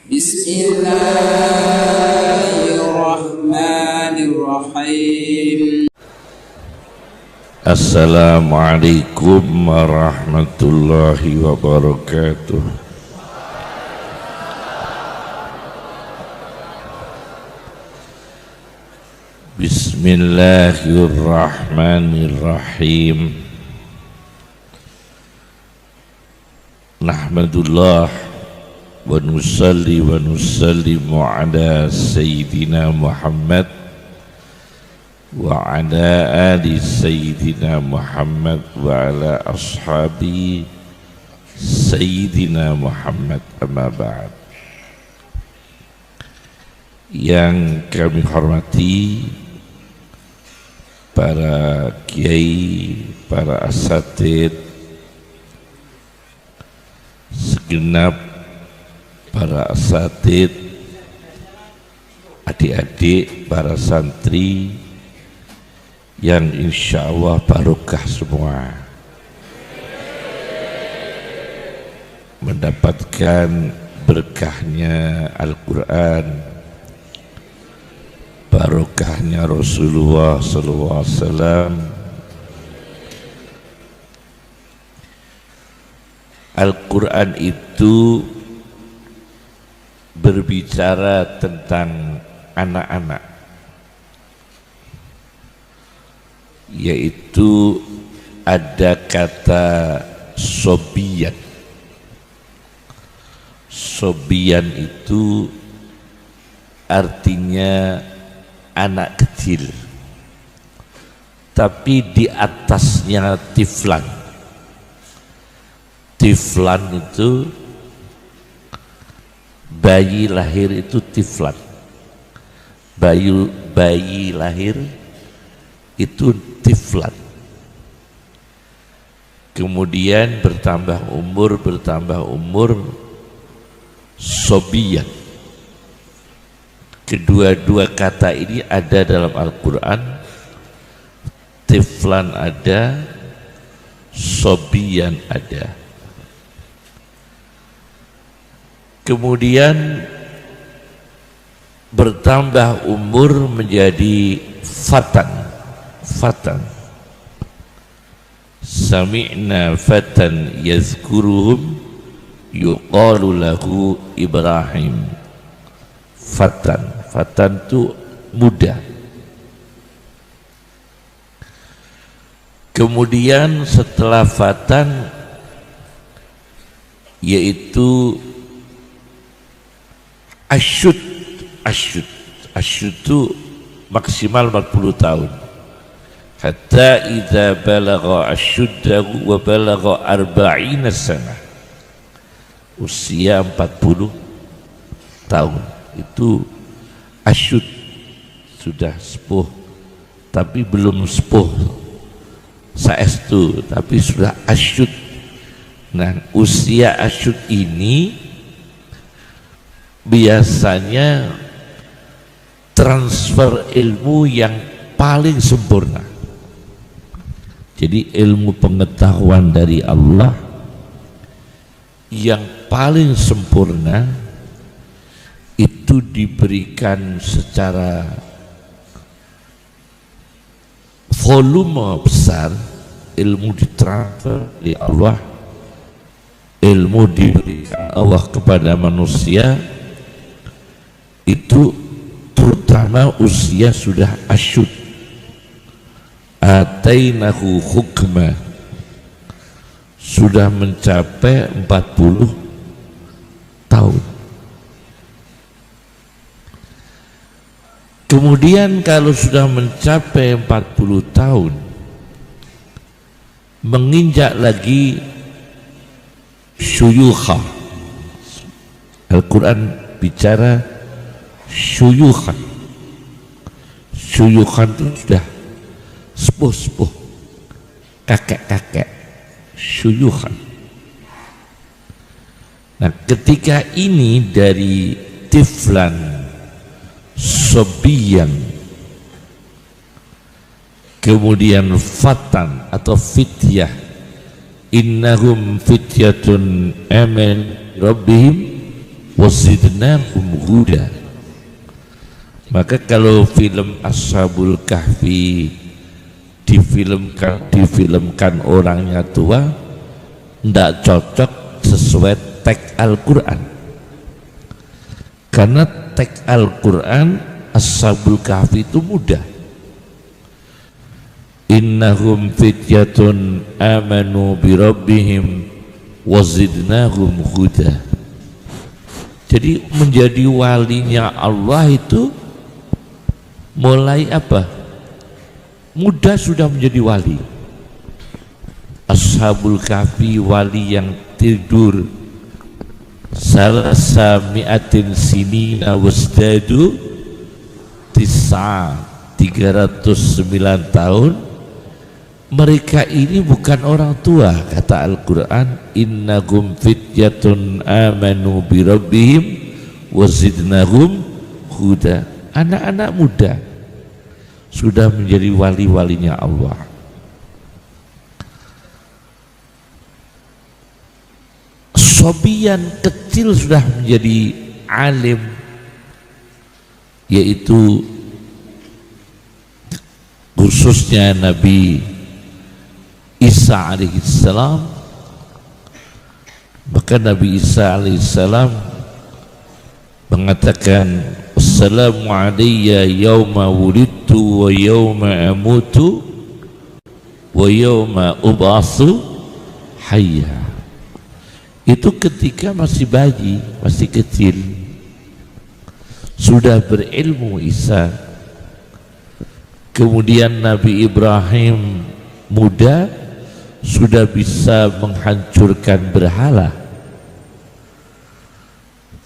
Bismillahirrahmanirrahim. Assalamualaikum warahmatullahi wabarakatuh. Bismillahirrahmanirrahim. Nahmadullah wa nusalli wa nusallimu ala Sayyidina Muhammad wa ala ali Sayyidina Muhammad wa ala ashabi Sayyidina Muhammad, amma ba'd. Yang kami hormati para kiai, para asatid, segenap para asatid, adik-adik, para santri yang insya Allah barokah semua, mendapatkan berkahnya Al-Quran, barokahnya Rasulullah SAW. Al-Quran itu berbicara tentang anak-anak, yaitu ada kata sobiyan. Sobiyan itu artinya anak kecil, tapi di atasnya tiflan. Tiflan itu bayi lahir, itu tiflan. Bayi lahir itu tiflan. Kemudian bertambah umur sobiyan. Kedua-dua kata ini ada dalam Al-Quran. Tiflan ada, sobiyan ada. Kemudian bertambah umur menjadi fatan. Sami'na fatan yazkuruhum yuqalu lahu Ibrahim. Fatan itu muda. Kemudian setelah fatan yaitu asyud itu maksimal 40 tahun. Hatta idza balagha asyuddahu wa balagha 40 sanah. Usia 40 tahun itu asyud, sudah sepuh, tapi belum sepuh saestu, tapi sudah asyud. Nah, usia asyud ini biasanya transfer ilmu yang paling sempurna. Jadi ilmu pengetahuan dari Allah yang paling sempurna itu diberikan secara volume besar. Ilmu ditransfer dari Allah, ilmu diberikan Allah kepada manusia itu terutama usia sudah asyud. Atainahu hukma, sudah mencapai 40 tahun. Kemudian kalau sudah mencapai 40 tahun, menginjak lagi syuyukha. Al-Quran bicara syuyukhan. Syuyukhan itu sudah sepuh-sepuh, kakek-kakek, syuyukhan. Nah, ketika ini dari tiflan, sobiyan, kemudian fatan atau fityah, innahum fityatun amin rabbihim wazidnahum huda. Maka kalau film Ashabul Kahfi difilmkan orangnya tua, tidak cocok sesuai teks Al-Quran, karena teks Al-Quran Ashabul Kahfi itu mudah. Innahum fityatun amanu birabbihim wazidnahum huda. Jadi menjadi walinya Allah itu mulai apa? Muda sudah menjadi wali. Ashabul Kahfi wali yang tidur salasa mi'atin sinina wasdadu tis'a 309 tahun. Mereka ini bukan orang tua, kata Al-Quran, innahum fityatun amanu birabbihim wazidnahum huda. Anak-anak muda sudah menjadi wali-walinya Allah. Sobian kecil sudah menjadi alim, yaitu khususnya Nabi Isa alaihissalam. Maka Nabi Isa alaihissalam mengatakan, assalamu alayya yawma wulidtu wa yawma amutu wa yawma ub'atsu hayya. Itu ketika masih bayi, masih kecil, sudah berilmu Isa. Kemudian Nabi Ibrahim muda, sudah bisa menghancurkan berhala.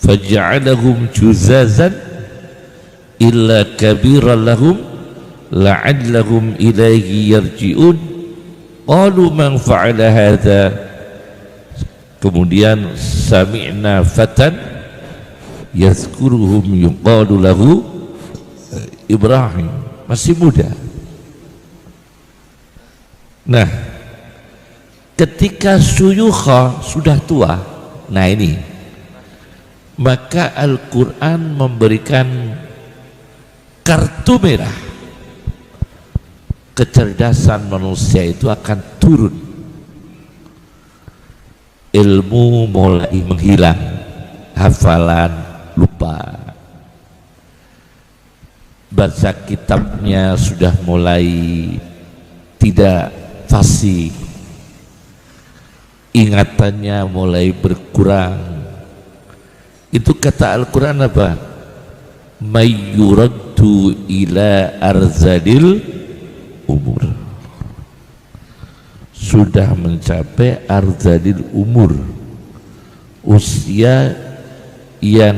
Faja'alahum juzazan illa kabiran lahum la'allahum ilaihi yarji'un. Qalu man fa'ala hadha. Kemudian sami'na fatan yazkuruhum yuqalu lahu Ibrahim, masih muda. Nah, ketika syuyukha sudah tua, nah ini, maka Al-Quran memberikan kartu merah. Kecerdasan manusia itu akan turun, ilmu mulai menghilang, hafalan lupa, baca kitabnya sudah mulai tidak fasih, ingatannya mulai berkurang. Itu kata Al-Quran apa? Mayyuraddu ila arzalil umur. Sudah mencapai arzalil umur, usia yang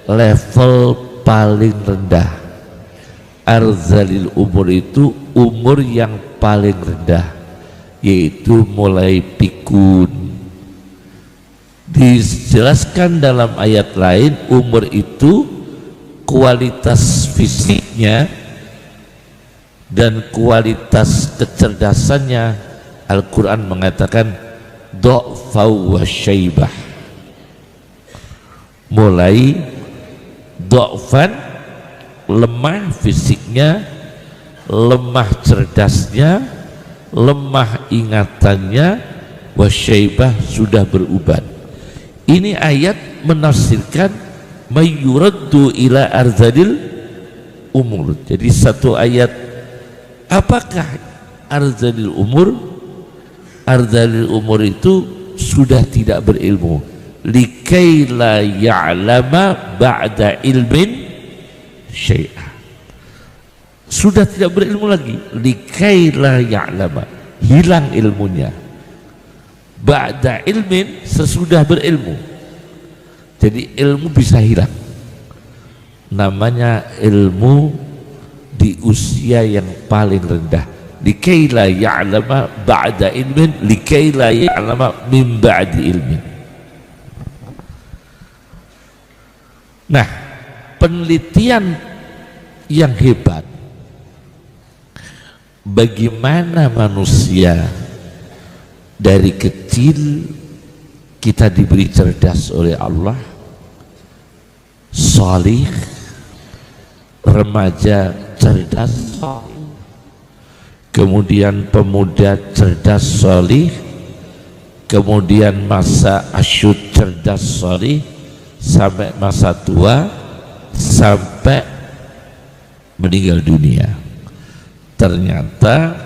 level paling rendah. Arzalil umur itu umur yang paling rendah, yaitu mulai pikun. Dijelaskan dalam ayat lain, umur itu kualitas fisiknya dan kualitas kecerdasannya, Al-Quran mengatakan dha'fau wa syaibah. Mulai dha'fan, lemah fisiknya, lemah cerdasnya, lemah ingatannya, wasyaibah sudah beruban. Ini ayat menafsirkan mayyuraddu ila arzalil umur. Jadi satu ayat, apakah arzalil umur? Arzalil umur itu sudah tidak berilmu, likai la ya'lama ba'da ilmin syai'ah. Sudah tidak berilmu lagi, likai la ya'lama, hilang ilmunya. Ba'da ilmin, sesudah berilmu. Jadi ilmu bisa hilang. Namanya ilmu di usia yang paling rendah. Likai la ya'lama ba'da ilmin, likai la ya'lama min ba'di ilmin. Nah, penelitian yang hebat, bagaimana manusia dari kecil kita diberi cerdas oleh Allah, salih, remaja cerdas salih, kemudian pemuda cerdas salih, kemudian masa asyud cerdas salih, sampai masa tua, sampai meninggal dunia. Ternyata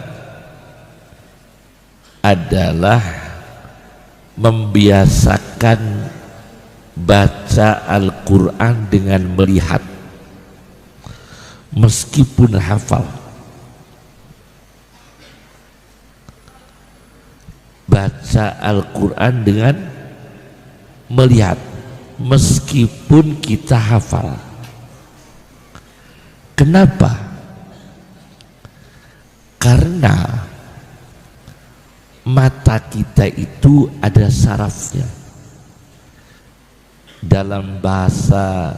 adalah membiasakan baca Al-Quran dengan melihat meskipun hafal. Baca Al-Quran dengan melihat meskipun kita hafal. Kenapa? Karena mata kita itu ada sarafnya. Dalam bahasa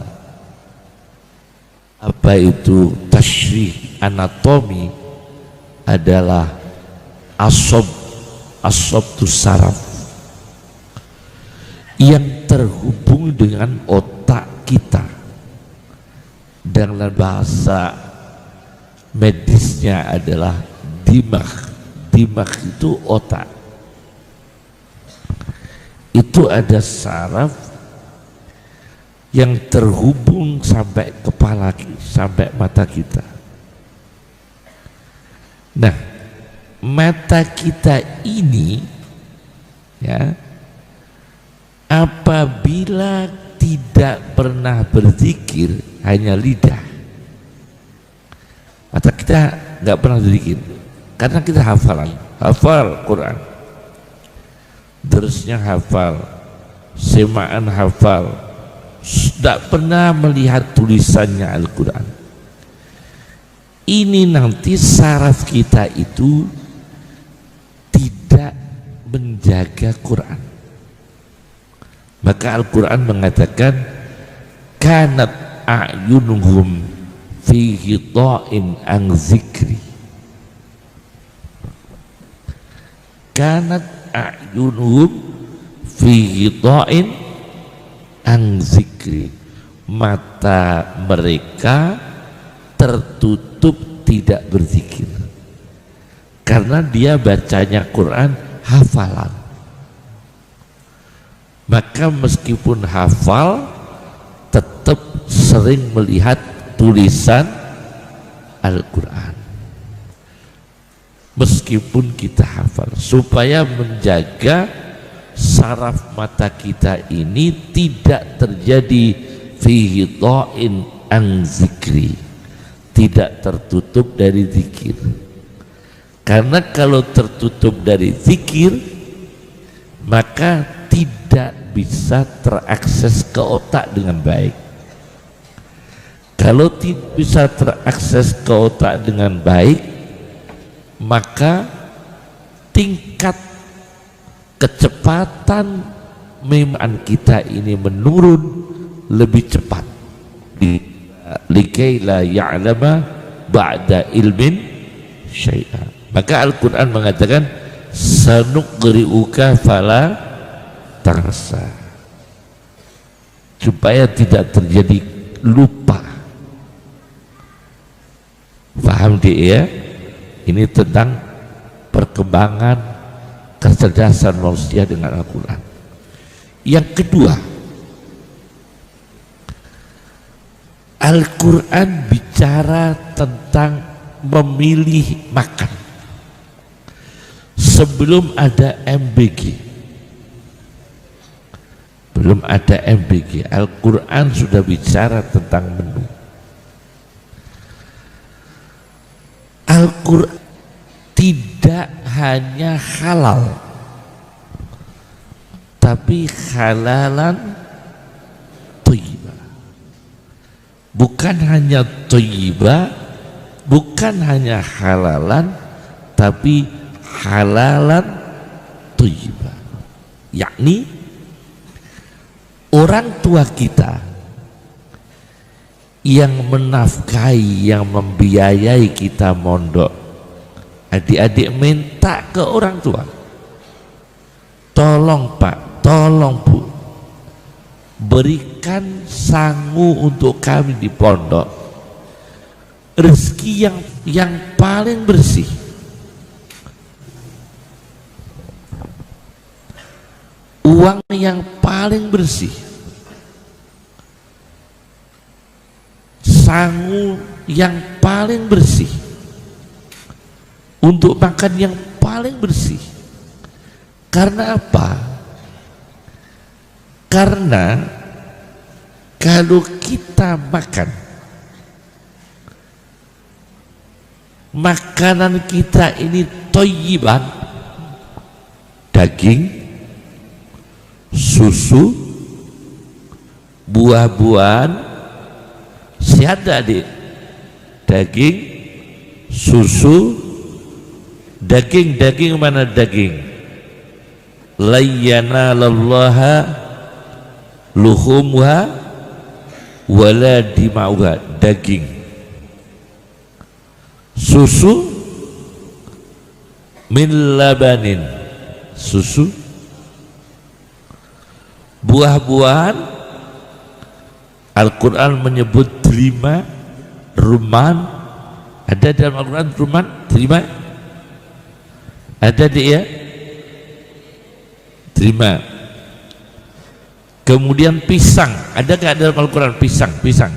apa itu tasyrih anatomi adalah asob itu saraf yang terhubung dengan otak kita. Dalam bahasa medisnya adalah dimag. Dimag itu otak. Itu ada saraf yang terhubung sampai kepala, sampai mata kita. Nah, mata kita ini ya, apabila tidak pernah berzikir, hanya lidah, mata kita nggak pernah berzikir karena kita hafal Quran, terusnya hafal, semaan hafal, tidak pernah melihat tulisannya Al-Quran. Ini nanti saraf kita itu tidak menjaga Quran. Maka Al-Quran mengatakan kanat a'yunuhum fi ghita'in an zikri. Kanat a'yunuhum fi ghita'in an zikri. Mata mereka tertutup tidak berzikir karena dia bacanya Quran hafalan. Maka meskipun hafal tetap sering melihat tulisan Al-Quran meskipun kita hafal, supaya menjaga saraf mata kita ini tidak terjadi fihi dha'in an zikri, tidak tertutup dari zikir. Karena kalau tertutup dari zikir maka tidak bisa terakses ke otak dengan baik. Kalau tidak bisa terakses ke otak dengan baik, maka tingkat kecepatan memang kita ini menurun lebih cepat. Likai la ya'lama ba'da ilmin syai'an. Maka Al-Quran mengatakan sanuqri'uka fala tansa, supaya tidak terjadi lupa. Paham dia ya? Ini tentang perkembangan kecerdasan manusia dengan Al-Quran. Yang kedua, Al-Quran bicara tentang memilih makan. Sebelum ada MBG, belum ada MBG, Al-Quran sudah bicara tentang menu. Al-Quran tidak hanya halal, tapi halalan thayyibah. Bukan hanya thayyibah, bukan hanya halalan, tapi halalan thayyibah. Yakni orang tua kita yang menafkahi, yang membiayai kita mondok, adik-adik minta ke orang tua, tolong Pak, tolong Bu, berikan berikan sangu untuk kami di pondok, rezeki yang paling bersih, uang yang paling bersih, sangu yang paling bersih, untuk makan yang paling bersih. Karena apa? Karena kalau kita makan makanan kita ini thayyiban, daging, susu, buah-buahan, sehat adik, daging, susu, daging mana daging? La yanalallaha luhumha wala dima'uha, daging. Susu min labanin, susu. Buah-buahan, Al-Quran menyebut delima, rumman. Ada dalam Al-Quran rumman, delima? Ada dia? Delima. Kemudian pisang, ada nggak dalam Al-Quran pisang? Pisang.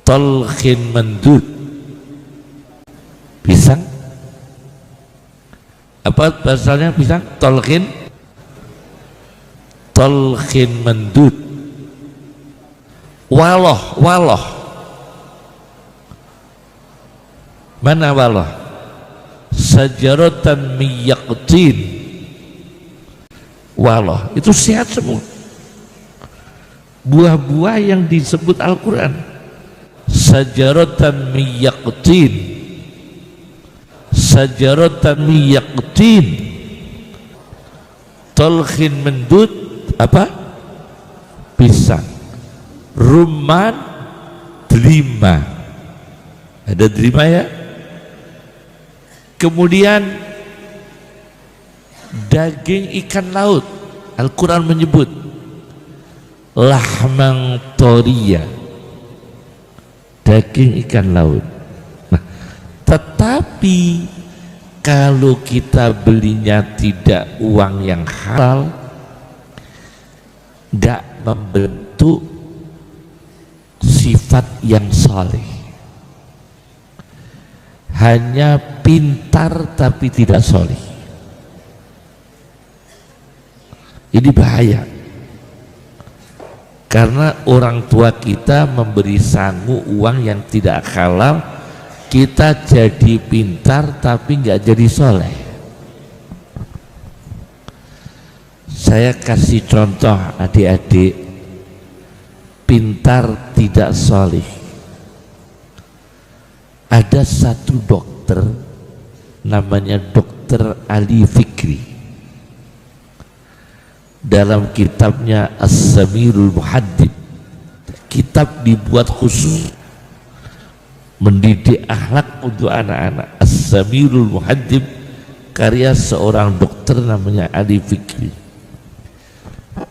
Tolkhin mendud, pisang. Apa bahasannya pisang? Tolkhin mendud. Waloh. Mana waloh? Sajaratan miyaqtin. Waloh itu sehat semua. Buah-buah yang disebut Al-Quran, sajaratan miyaqtin, sajaratan miyaqtin, tolkhin mendud, apa? Pisang. Rumman, delima. Ada delima ya? Kemudian daging ikan laut, Al-Quran menyebut lahmang toria, daging ikan laut. Nah, tetapi kalau kita belinya tidak uang yang halal, tidak membentuk sifat yang saleh, hanya pintar tapi tidak saleh. Ini bahaya, karena orang tua kita memberi sangu uang yang tidak halal, kita jadi pintar tapi nggak jadi soleh. Saya kasih contoh adik-adik, pintar tidak soleh. Ada satu dokter namanya Dokter Ali Fikri. Dalam kitabnya As-Samirul Muhaddib, kitab dibuat khusus mendidik akhlak untuk anak-anak. As-Samirul Muhaddib, karya seorang dokter namanya Ali Fikri.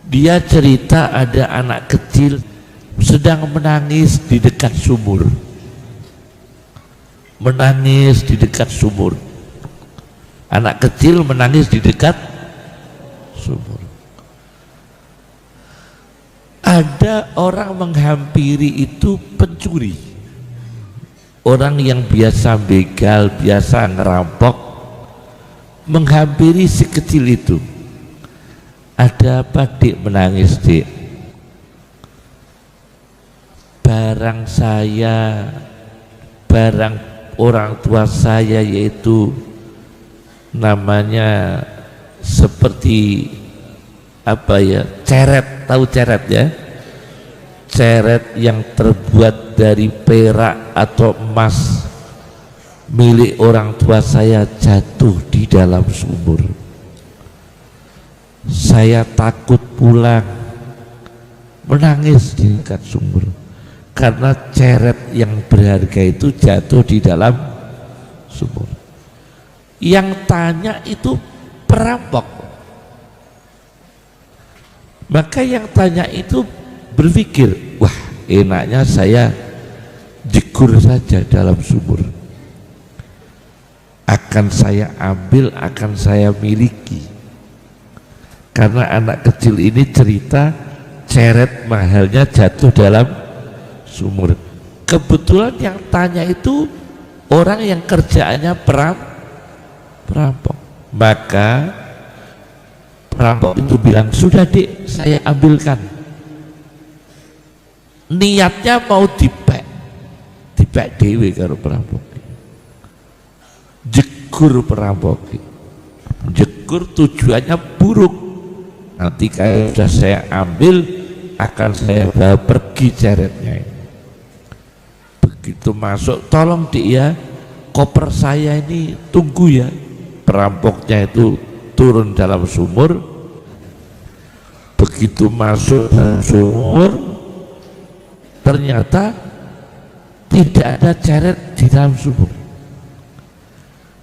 Dia cerita ada anak kecil sedang menangis di dekat sumur. Menangis di dekat sumur. Anak kecil menangis di dekat sumur. Ada orang menghampiri itu pencuri, orang yang biasa begal, biasa ngerampok, menghampiri si kecil itu. Ada apa dik menangis dik? Barang saya, barang orang tua saya, yaitu namanya seperti apa ya, ceret, tahu ceret ya? Ceret yang terbuat dari perak atau emas milik orang tua saya jatuh di dalam sumur. Saya takut pulang, menangis di dekat sumur karena ceret yang berharga itu jatuh di dalam sumur. Yang tanya itu perampok. Maka yang tanya itu berpikir, wah enaknya saya jegur saja dalam sumur, akan saya ambil, akan saya miliki. Karena anak kecil ini cerita ceret mahalnya jatuh dalam sumur. Kebetulan yang tanya itu orang yang kerjaannya perampok. Maka perampok itu bilang, sudah Dik, saya ambilkan. Niatnya mau dipek dewe karo perampok. Jegur perampok, jegur tujuannya buruk. Nanti kalau sudah saya ambil, akan saya bawa pergi ceretnya ini. Begitu masuk, tolong Dik ya, koper saya ini tunggu ya. Perampoknya itu turun dalam sumur. Begitu masuk dalam sumur, ternyata tidak ada ceret di dalam sumur.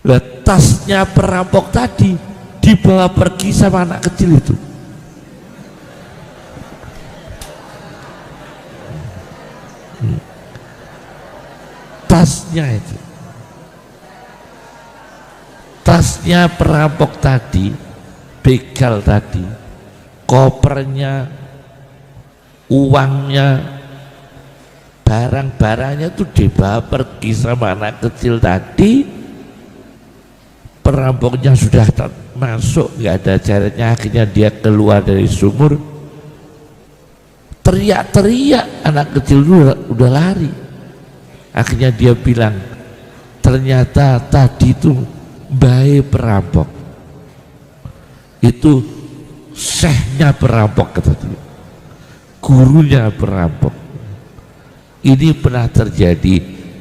Lah, tasnya perampok tadi dibawa pergi sama anak kecil itu. Tasnya perampok tadi, begal tadi, kopernya, uangnya, barang-barangnya itu dibawa pergi sama anak kecil tadi. Perampoknya sudah masuk, nggak ada ceretnya, akhirnya dia keluar dari sumur, teriak-teriak, anak kecil udah lari. Akhirnya dia bilang, ternyata tadi itu baik perampok, itu syekhnya perampok, kata dia, gurunya perampok. Ini pernah terjadi.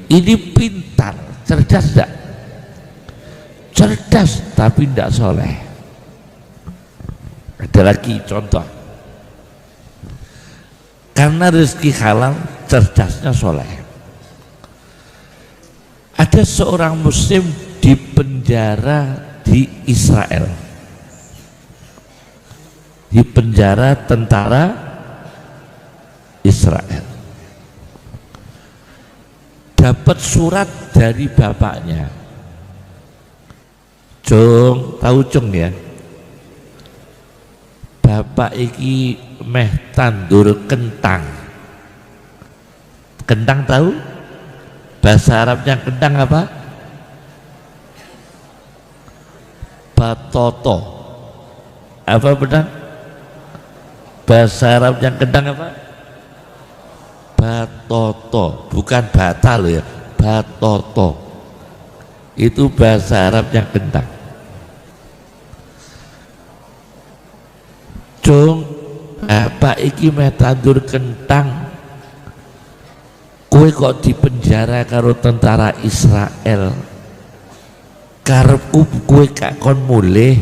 Ini pintar, cerdas tidak? Cerdas tapi tidak soleh. Ada lagi contoh, karena rezeki halal, cerdasnya soleh. Ada seorang muslim di penjara di Israel, di penjara tentara Israel. Dapat surat dari bapaknya. Cung, tahu cung ya? Bapak iki meh tandur kentang. Kentang tahu? Bahasa Arabnya kentang apa? Batoto. Apa benar? Bahasa Arabnya kentang apa? Batoto, bukan bata loh ya, batoto. Itu bahasa Arabnya kentang. Cung, apa iki meh tandur kentang, kowe kok di penjara karo tentara Israel, karepku kowe gak kon mulih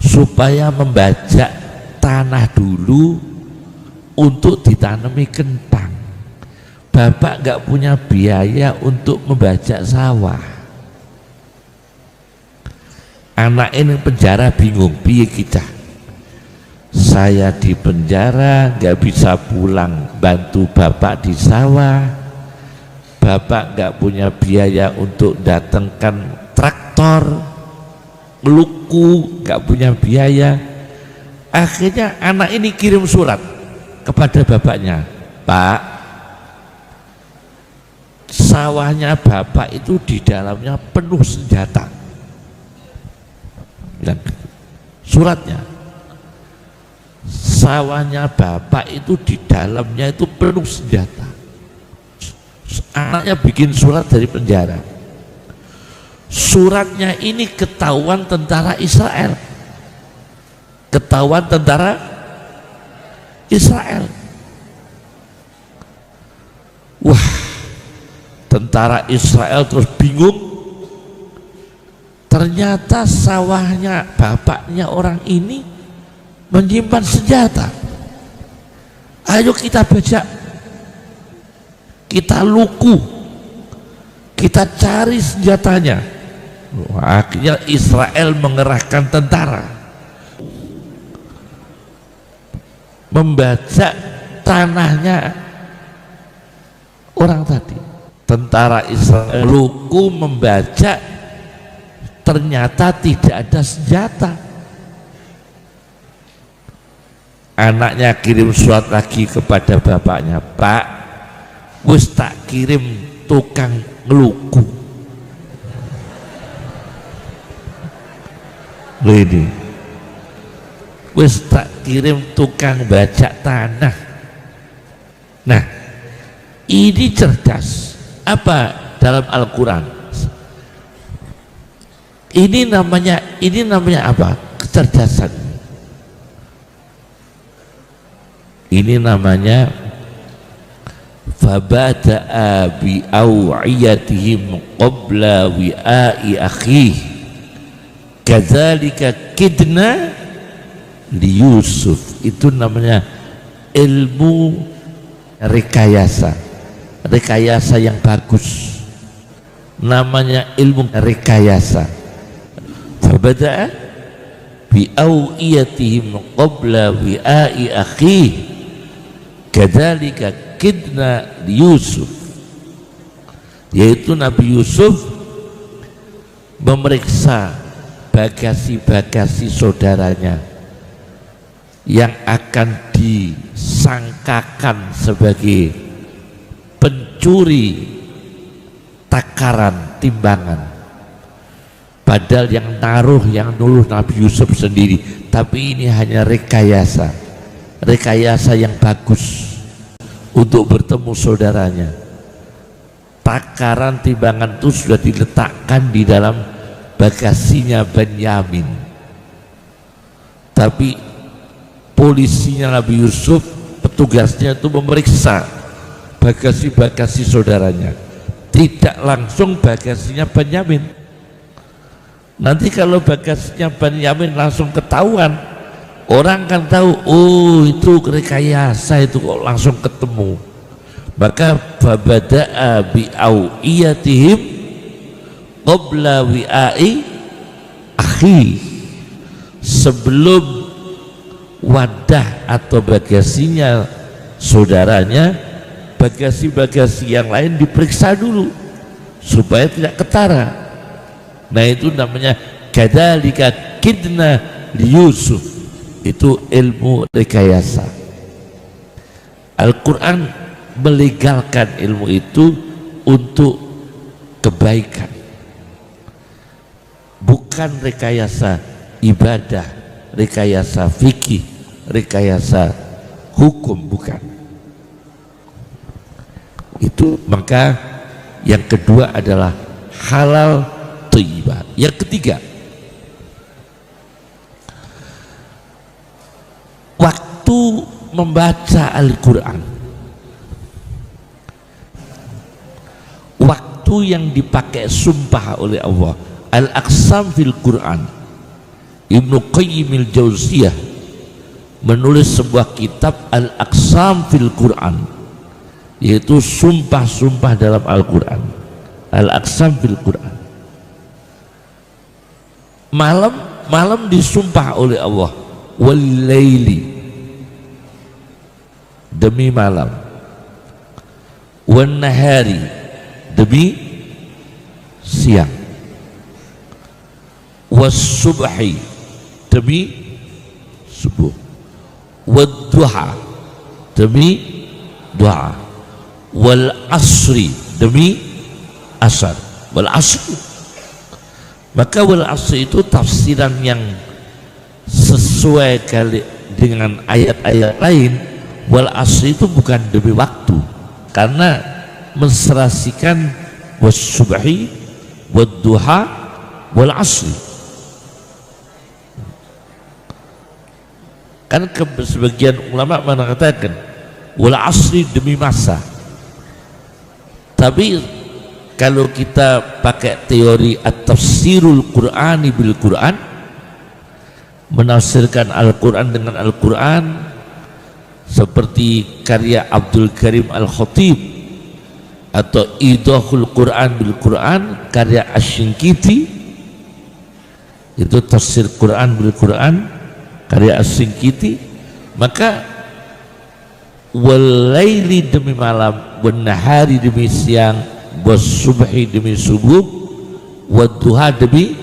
supaya membajak tanah dulu untuk ditanami kentang. Bapak gak punya biaya untuk membajak sawah. Anak ini penjara bingung, piye kita? Saya di penjara, gak bisa pulang bantu bapak di sawah. Bapak gak punya biaya untuk datangkan traktor, luku, gak punya biaya. Akhirnya anak ini kirim surat kepada bapaknya, Pak, sawahnya bapak itu di dalamnya penuh senjata. Bilang suratnya, sawahnya bapak itu di dalamnya itu penuh senjata. Anaknya bikin surat dari penjara. Suratnya ini ketahuan tentara Israel, ketahuan tentara Israel. Wah, tentara Israel terus bingung. Ternyata sawahnya bapaknya orang ini menyimpan senjata. Ayo kita bajak, kita luku, kita cari senjatanya. Akhirnya Israel mengerahkan tentara. membajak tanahnya orang tadi. Tentara Israel luku membajak, ternyata tidak ada senjata. Anaknya kirim surat lagi kepada bapaknya, Pak, wis tak kirim tukang ngeluku. Loh ini, wis tak kirim tukang bajak tanah. Nah, ini cerdas. Apa dalam Al-Quran? Ini namanya apa? Kecerdasan. Ini namanya fabada'a bi aw'iyatihim qabla wi'a'i akhih kadzalika kidna li Yusuf. Itu namanya ilmu rekayasa yang bagus, namanya ilmu rekayasa. Fabada'a bi aw'iyatihim qabla wi'a'i akhih kadzalika kidna li Yusuf, yaitu Nabi Yusuf memeriksa bagasi-bagasi saudaranya yang akan disangkakan sebagai pencuri takaran timbangan, padahal yang naruh, yang nuluh Nabi Yusuf sendiri. Tapi ini hanya rekayasa yang bagus untuk bertemu saudaranya. Takaran timbangan itu sudah diletakkan di dalam bagasinya Benyamin, tapi polisinya Nabi Yusuf, petugasnya itu memeriksa bagasi-bagasi saudaranya, tidak langsung bagasinya Benyamin. Nanti kalau bagasinya Benyamin langsung ketahuan, orang kan tahu, oh itu rekayasa, itu kok langsung ketemu. Maka fabada'a bi aw'iyatihim qabla wi'a'i akhi, sebelum wadah atau bagasinya saudaranya, bagasi-bagasi yang lain diperiksa dulu supaya tidak ketara. Nah, itu namanya kadzalika kidna li Yusuf, itu ilmu rekayasa. Al-Quran melegalkan ilmu itu untuk kebaikan, bukan rekayasa ibadah, rekayasa fikih, rekayasa hukum, bukan. Itu maka yang kedua adalah halal thayyibah. Yang ketiga, waktu membaca Al-Quran, waktu yang dipakai sumpah oleh Allah. Al-Aqsam fil Quran, Ibnu Qayyim al-Jauziyah menulis sebuah kitab Al-Aqsam fil Quran, yaitu sumpah-sumpah dalam Al-Quran. Al-Aqsam fil Quran. Malam disumpah oleh Allah, wal laili, demi malam, wan nahari, demi siang, was subhi, demi subuh, wad duha, demi duha, wal asri, demi asar, wal asri. Maka wal asri itu tafsiran yang sesuai kali dengan ayat-ayat lain. Wal asri itu bukan demi waktu, karena menserasikan was subhi, wad duha, wal asri. Kan sebagian ulama mengatakan wal asri demi masa, tapi kalau kita pakai teori at-tafsirul Qur'ani bil Qur'an, menafsirkan Al-Quran dengan Al-Quran, seperti karya Abdul Karim Al-Khatib, atau Idahul Quran bil Quran karya Asy-Syinkiti, itu tafsir Quran bil Quran karya Asy-Syinkiti. Maka walaili demi malam, wanahari demi siang, wasubhi demi subuh, wadduha demi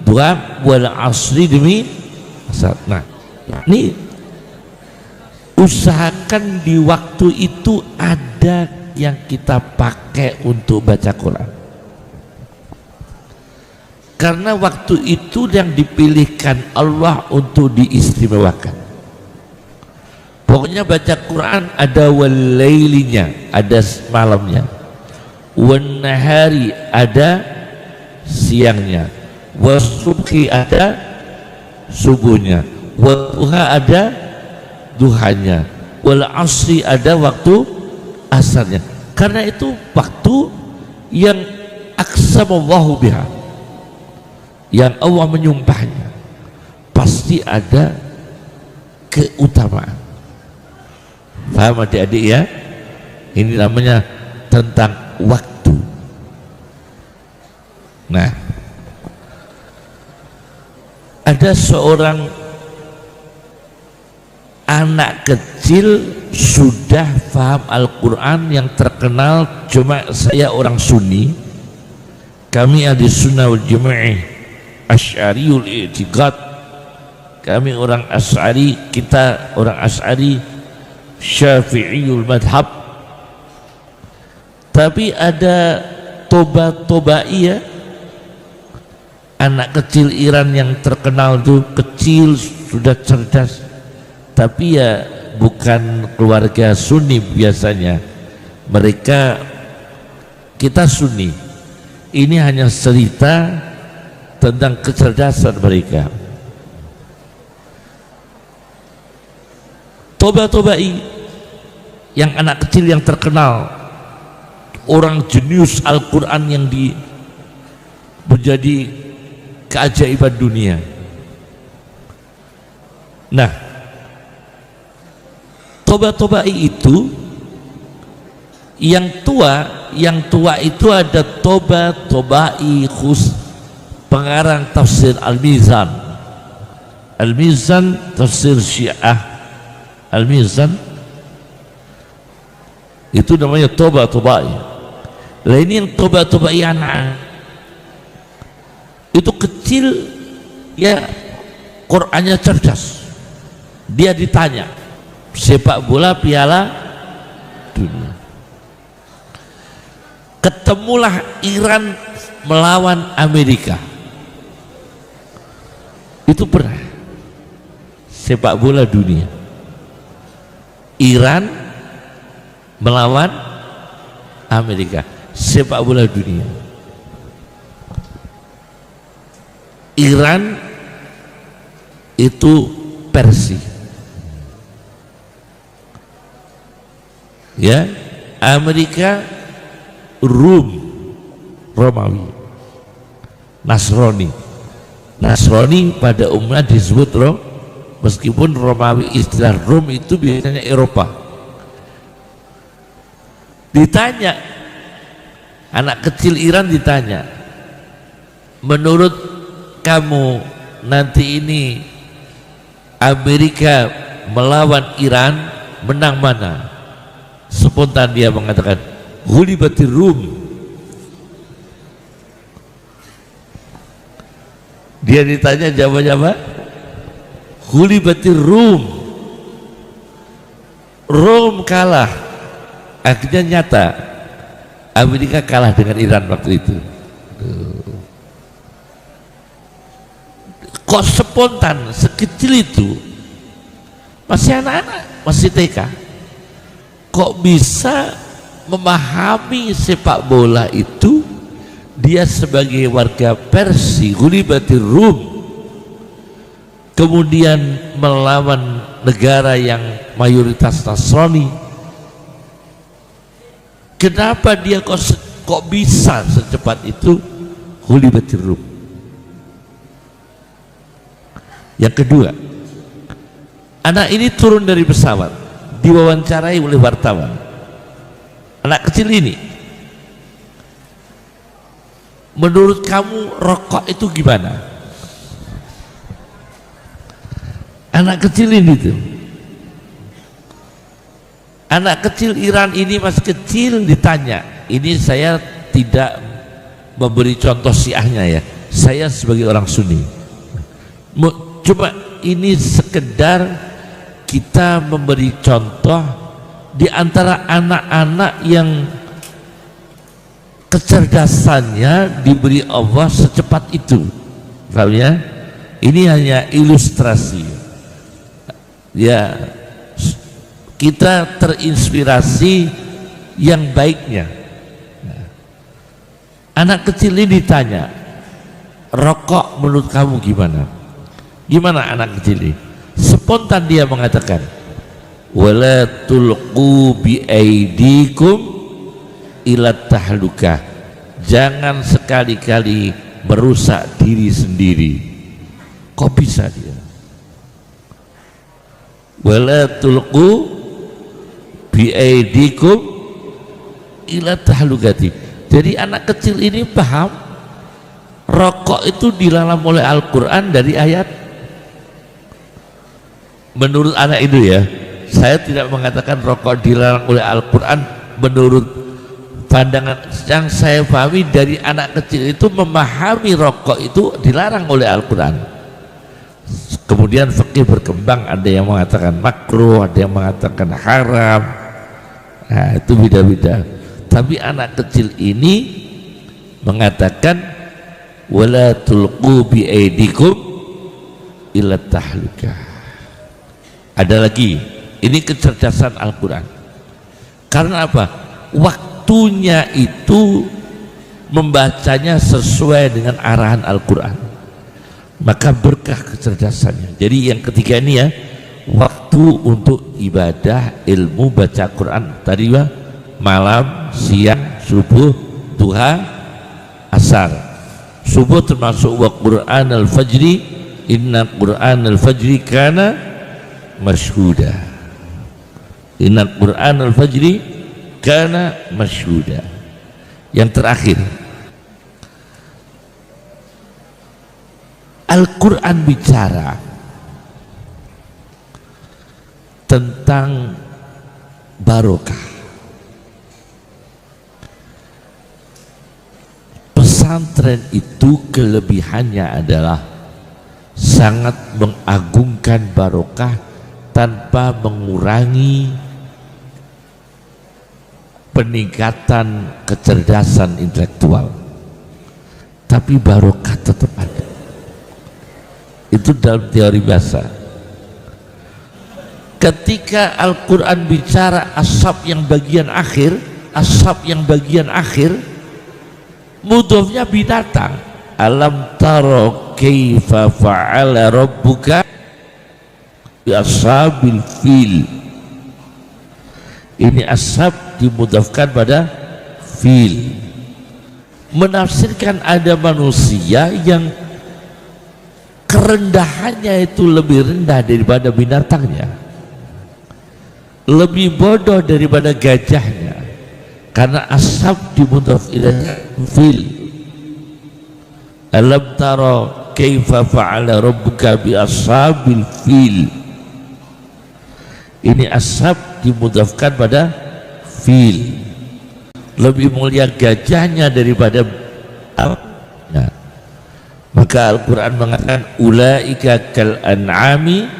duha, wal asri demi asar. Nah, ini usahakan di waktu itu ada yang kita pakai untuk baca Quran, karena waktu itu yang dipilihkan Allah untuk diistimewakan. Pokoknya baca Quran ada walailinya, ada malamnya, wan nahari ada siangnya, wasubhi ada subuhnya, wadduha ada duhanya, wal asri ada waktu asarnya. Karena itu waktu yang aqsamallahu biha, yang Allah menyumpahnya, pasti ada keutamaan. Paham adik-adik ya? Ini namanya tentang waktu. Nah, ada seorang anak kecil sudah paham Al-Quran yang terkenal, cuma saya orang Sunni, kami ahli sunnah wal jamaah asy'ariyul i'tiqad, kami orang Asy'ari, kita orang Asy'ari Syafi'iyul madhab. Tapi ada toba-tobai ya, anak kecil Iran yang terkenal itu, kecil sudah cerdas, tapi ya bukan keluarga Sunni biasanya. Mereka, kita Sunni, ini hanya cerita tentang kecerdasan mereka. Toba-tobai yang anak kecil yang terkenal, orang jenius Al-Quran yang menjadi keajaiban dunia. Nah, toba-tobai itu yang tua itu ada toba-tobai khus, pengarang tafsir Al-Mizan. Al-Mizan tafsir Syiah, Al-Mizan itu namanya toba-tobai. Lah ini yang toba-tobai anak itu kecil ya, Qur'annya cerdas. Dia ditanya sepak bola Piala Dunia, ketemulah Iran melawan Amerika. Itu pernah sepak bola dunia, Iran melawan Amerika, sepak bola dunia. Iran itu Persia ya, Amerika Romawi, Nasrani pada umumnya disebut meskipun Romawi, istilah Rom itu biasanya Eropa. Ditanya, anak kecil Iran ditanya, menurut kamu nanti ini Amerika melawan Iran, menang mana? Spontan dia mengatakan ghulibatir Rum. Dia ditanya jawabannya apa? Ghulibatir Rum. Rom kalah. Akhirnya nyata Amerika kalah dengan Iran waktu itu. Kok spontan sekecil itu, masih anak-anak, masih TK, kok bisa memahami sepak bola itu? Dia sebagai warga Persia, ghulibatir Rum, kemudian melawan negara yang mayoritas Nasrani. Kenapa dia kok bisa secepat itu ghulibatir Rum? Yang kedua, anak ini turun dari pesawat, diwawancarai oleh wartawan. Anak kecil ini, menurut kamu rokok itu gimana? Anak kecil ini tuh Anak kecil Iran ini masih kecil ditanya, ini saya tidak memberi contoh syiahnya ya, saya sebagai orang Sunni. Coba ini sekedar kita memberi contoh di antara anak-anak yang kecerdasannya diberi Allah secepat itu. Paham ya? Ini hanya ilustrasi. Ya, kita terinspirasi yang baiknya. Anak kecil ini ditanya, rokok menurut kamu gimana? Gimana anak kecil ini? Spontan dia mengatakan, wala tulqu bi aidikum ila tahlukah. Jangan sekali-kali merusak diri sendiri. Kok bisa dia? Wala tulqu bi aidikum ila tahlukati. Jadi anak kecil ini paham rokok itu dilarang oleh Al-Quran dari ayat. Menurut anak itu ya, saya tidak mengatakan rokok dilarang oleh Al-Quran. Menurut pandangan yang saya pahami dari anak kecil itu memahami rokok itu dilarang oleh Al-Quran. Kemudian fikih berkembang, ada yang mengatakan makruh, ada yang mengatakan haram. Nah, itu beda-beda. Tapi anak kecil ini mengatakan wala tulqu bi aidikum ila tahlukah. Ada lagi, ini kecerdasan Al-Quran. Karena apa? Waktunya itu membacanya sesuai dengan arahan Al-Quran, maka berkah kecerdasannya. Jadi yang ketiga ini ya, waktu untuk ibadah, ilmu, baca Quran. Tadi malam, siang, subuh, duha, asar. Subuh termasuk wa Quran al-fajri, inna Quran al-fajri kana masyhuda. Inna Quran al-fajri kana masyhuda. Yang terakhir, Al-Quran bicara tentang barokah. Pesantren itu kelebihannya adalah sangat mengagungkan barokah tanpa mengurangi peningkatan kecerdasan intelektual, tapi barokah tetap ada. Itu dalam teori bahasa. Ketika Al-Quran bicara ashab yang bagian akhir, mudhofnya binatang. Alam taro kaifa fa'ala rabbuka bi ashabil fil. Ini ashab dimudhafkan pada fil, menafsirkan ada manusia yang kerendahannya itu lebih rendah daripada binatangnya, lebih bodoh daripada gajahnya, karena ashab dimudhaf ilaihi fil. Alam tara kaifa fa'ala rabbuka bi ashabil fil. Ini ashab dimudhafkan pada fil, lebih mulia gajahnya daripada nah, maka Al-Quran mengatakan ulaika kal an'ami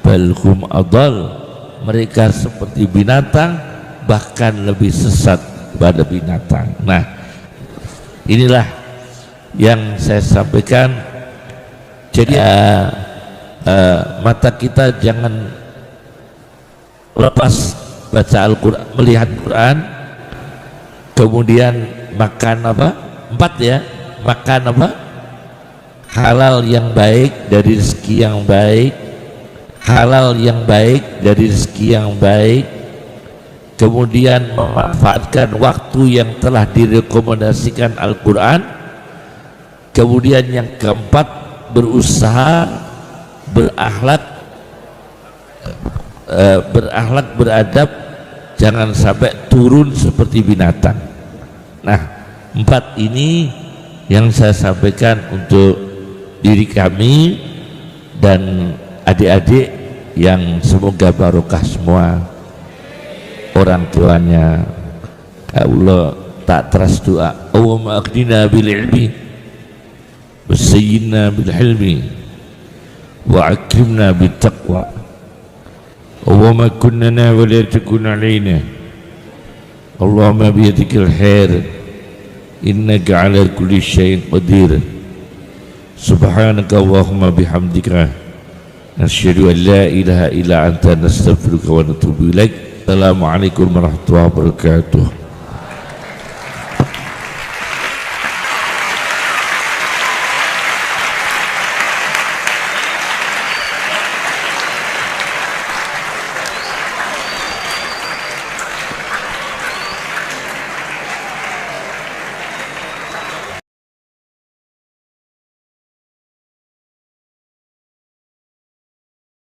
bal hum adall. Mereka seperti binatang, bahkan lebih sesat pada binatang. Nah, inilah yang saya sampaikan. Jadi mata kita jangan lepas baca Al-Quran, melihat Quran, kemudian makan apa? 4 ya, makan apa? Halal yang baik dari rezeki yang baik, halal yang baik dari rezeki yang baik, kemudian memanfaatkan waktu yang telah direkomendasikan Al-Quran, kemudian yang keempat berusaha berakhlak beradab, jangan sampai turun seperti binatang. Nah, 4 ini yang saya sampaikan untuk diri kami dan adik-adik yang semoga barokah semua. orang tuanya. Allah tak teras doa, Allahumma aghnina bil ilmi wasayyidna bil hilmi wa akrimna bit taqwa. Allahumma kun lana wa la takun alaina. Allahumma biyadikal khair innaka ala kulli syai'in qadir. Subhanaka Allahumma bihamdika nasyhadu an la ilaha illa anta nastaghfiruka wa natubu ilaik. Assalamualaikum warahmatullahi wabarakatuh.